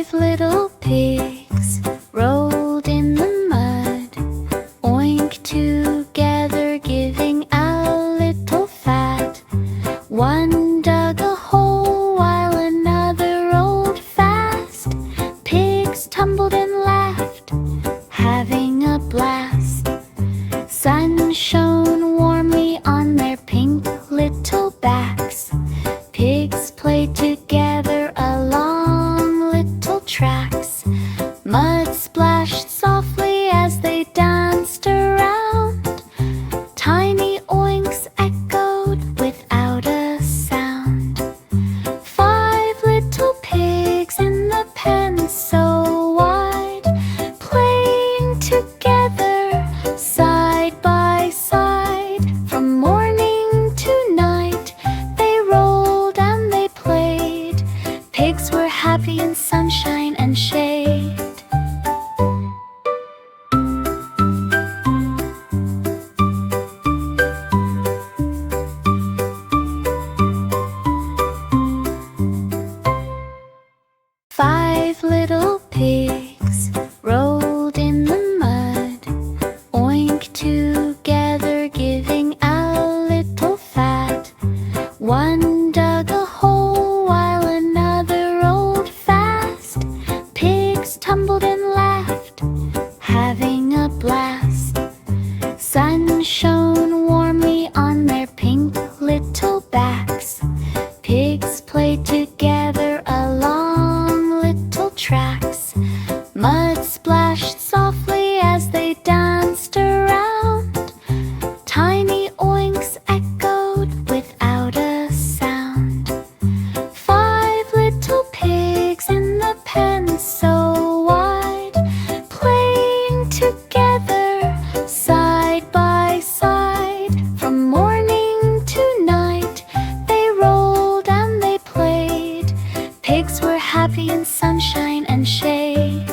Five little pigs rolled in the mud, oink together, giving a little fat. One dug a hole while another rolled fast. Pigs tumbled and laughed, having a blast. Sun shone warmly on their pink little backs. Pigs played together along little tracks. Mud splashed softly as they danced around. Tiny oinks echoed without a sound. Five little pigs in the pen so wide, playing together side by side. From morning to night they rolled and they played. Pigs were happy in sunshine and shade. Five little pigs rolled in the mud, oink together, giving a little fat. One dug a hole while another rolled fast. Pigs tumbled and laughed, having a blast. Sun shone warmly on their pink little backs. Pigs played together along little tracks. Mud splashed softly as they danced around. Tiny oinks echoed without a sound. Five little pigs in the pen so wide, playing together side by side. From morning to night they rolled and they played. Pigs were happy in sunshine and shade.